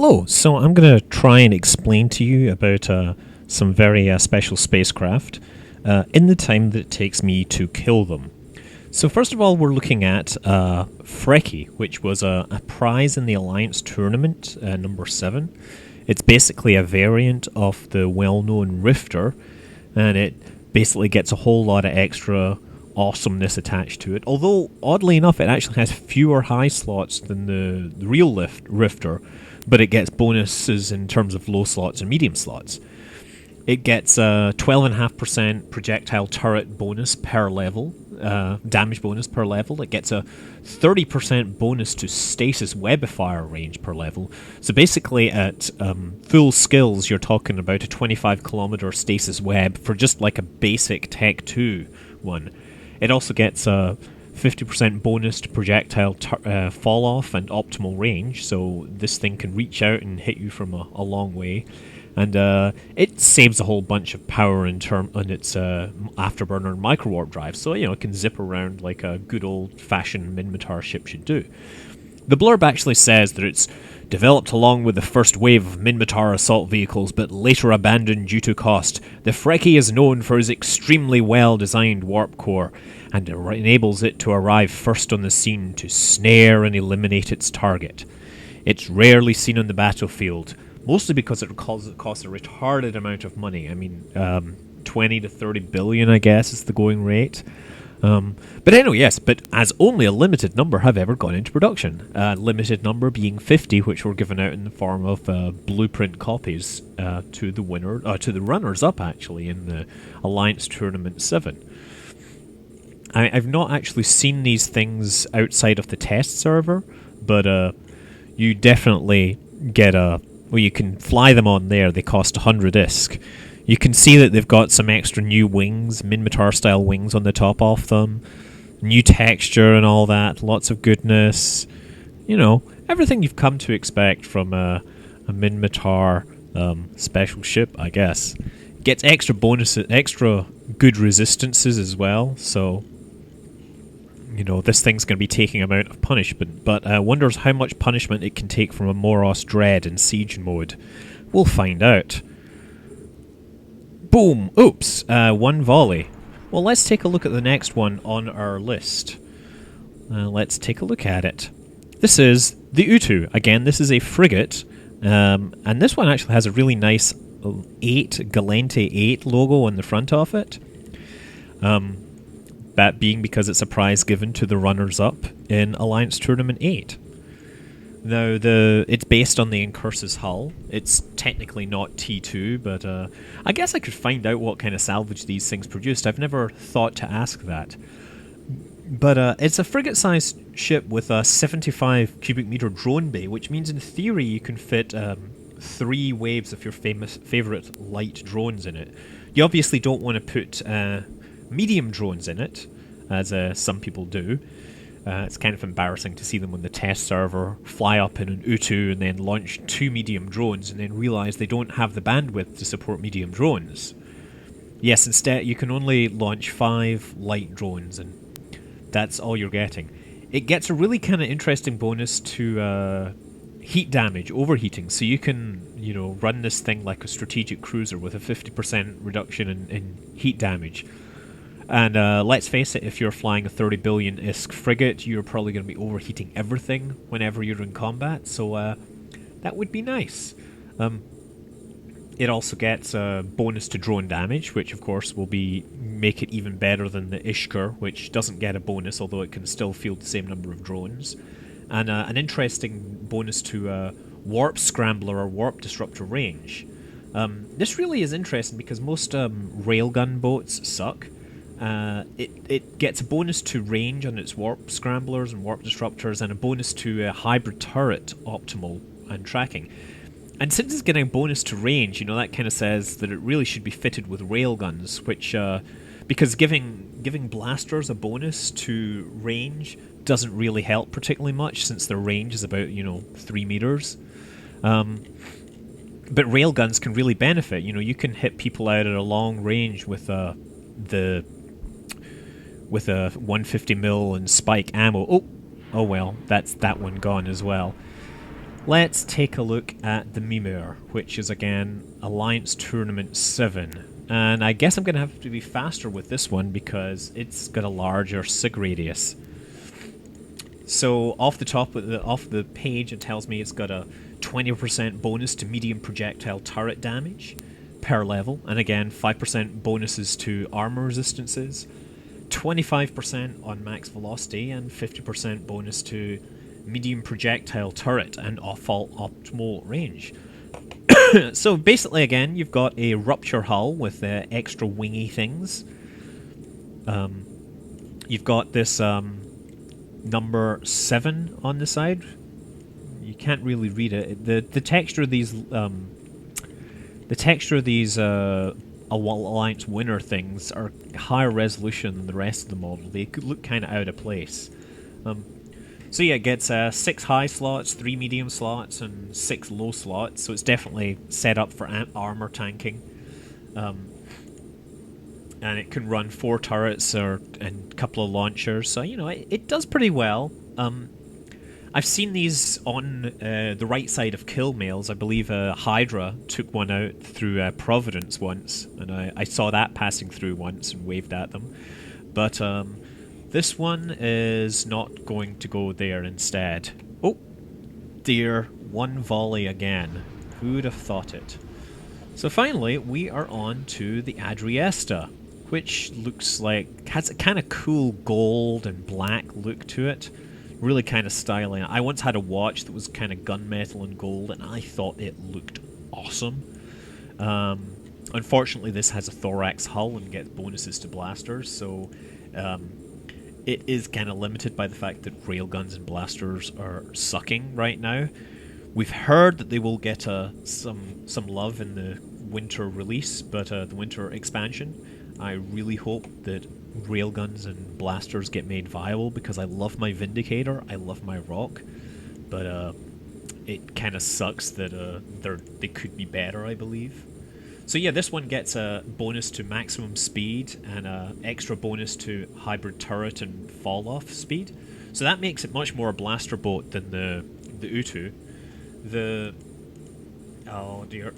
Hello, so I'm going to try and explain to you about some very special spacecraft in the time that it takes me to kill them. So first of all, we're looking at Freki, which was a prize in the Alliance tournament, number 7. It's basically a variant of the well-known Rifter, and it basically gets a whole lot of extra awesomeness attached to it. Although, oddly enough, it actually has fewer high slots than the real Rifter, but it gets bonuses in terms of low slots and medium slots. It gets a 12.5% projectile turret bonus per level, damage bonus per level. It gets a 30% bonus to stasis webifier range per level. So basically at full skills, you're talking about a 25 kilometer stasis web for just like a basic Tech 2 one. It also gets a 50% bonus to projectile fall off and optimal range, so this thing can reach out and hit you from a long way. And it saves a whole bunch of power on its afterburner and microwarp drive, so it can zip around like a good old-fashioned Minmatar ship should do. The blurb actually says that it's developed along with the first wave of Minmatar assault vehicles, but later abandoned due to cost. The Freki is known for its extremely well-designed warp core, and it enables it to arrive first on the scene to snare and eliminate its target. It's rarely seen on the battlefield, mostly because it costs a retarded amount of money. I mean, 20 to 30 billion, I guess, is the going rate. But anyway, yes, but as only a limited number have ever gone into production. Limited number being 50, which were given out in the form of blueprint copies to the runners-up, actually, in the Alliance Tournament 7. I've not actually seen these things outside of the test server, but you definitely get you can fly them on there. They cost 100 ISK. You can see that they've got some extra new wings, Minmatar-style wings on the top of them, new texture and all that, lots of goodness. Everything you've come to expect from a Minmatar special ship, I guess. Gets extra bonuses, extra good resistances as well, so this thing's going to be taking amount of punishment, but wonders how much punishment it can take from a Moros Dread in Siege mode. We'll find out. Boom! Oops! One volley. Well, let's take a look at the next one on our list. Let's take a look at it. This is the Utu. Again, this is a frigate, and this one actually has a really nice 8 Galente 8 logo on the front of it. That being because it's a prize given to the runners-up in Alliance Tournament 8. Now, it's based on the Incursus hull. It's technically not T2, but I guess I could find out what kind of salvage these things produced. I've never thought to ask that. But it's a frigate-sized ship with a 75 cubic meter drone bay, which means in theory you can fit 3 waves of your favourite light drones in it. You obviously don't want to put medium drones in it, as some people do. It's kind of embarrassing to see them on the test server fly up in an Utu and then launch 2 medium drones and then realise they don't have the bandwidth to support medium drones. Yes, instead you can only launch 5 light drones, and that's all you're getting. It gets a really kind of interesting bonus to heat damage, overheating, so you can run this thing like a strategic cruiser with a 50% reduction in heat damage. And let's face it, if you're flying a 30 billion ISK frigate, you're probably going to be overheating everything whenever you're in combat, so that would be nice. It also gets a bonus to drone damage, which of course will make it even better than the Ishkur, which doesn't get a bonus, although it can still field the same number of drones. And an interesting bonus to warp scrambler or warp disruptor range. This really is interesting because most railgun boats suck. It gets a bonus to range on its warp scramblers and warp disruptors, and a bonus to hybrid turret optimal and tracking. And since it's getting a bonus to range, that kind of says that it really should be fitted with railguns, which because giving blasters a bonus to range doesn't really help particularly much, since their range is about 3 meters. But railguns can really benefit. You can hit people out at a long range with a 150 mil and spike ammo. Oh well, that's that one gone as well. Let's take a look at the Mimir, which is again Alliance Tournament 7. And I guess I'm going to have to be faster with this one because it's got a larger sig radius. So off the top of off the page, it tells me it's got a 20% bonus to medium projectile turret damage per level, and again 5% bonuses to armor resistances, 25% on max velocity, and 50% bonus to medium projectile turret and off-fault optimal range. So basically, again, you've got a rupture hull with extra wingy things. You've got this number 7 on the side. You can't really read it. The texture of these Alliance winner things are higher resolution than the rest of the model. They could look kind of out of place. So yeah, it gets 6 high slots, 3 medium slots, and 6 low slots. So it's definitely set up for armor tanking. And it can run 4 turrets and a couple of launchers. So you know it does pretty well. I've seen these on the right side of kill mails. I believe Hydra took one out through Providence once, and I saw that passing through once and waved at them. But this one is not going to go there instead. Oh, dear, one volley again. Who'd have thought it? So finally, we are on to the Adriesta, which looks like has a kind of cool gold and black look to it. Really kind of styling. I once had a watch that was kind of gunmetal and gold, and I thought it looked awesome. Unfortunately, this has a thorax hull and gets bonuses to blasters, so it is kind of limited by the fact that railguns and blasters are sucking right now. We've heard that they will get some love in the winter release, but the winter expansion. I really hope that railguns and blasters get made viable because I love my Vindicator, I love my Rock, but it kind of sucks that they could be better, I believe. So yeah, this one gets a bonus to maximum speed and an extra bonus to hybrid turret and fall-off speed. So that makes it much more a blaster boat than the Utu. Oh dear.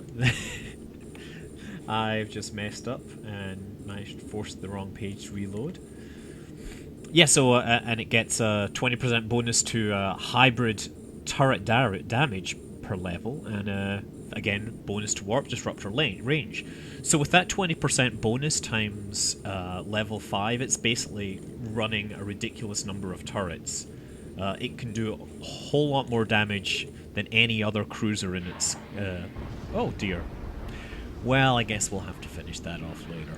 I've just messed up and managed to force the wrong page to reload. Yeah, so and it gets a 20% bonus to hybrid turret damage per level, and again, bonus to warp disruptor range. So with that 20% bonus times level 5, it's basically running a ridiculous number of turrets. It can do a whole lot more damage than any other cruiser in its... oh dear. Well, I guess we'll have to finish that off later.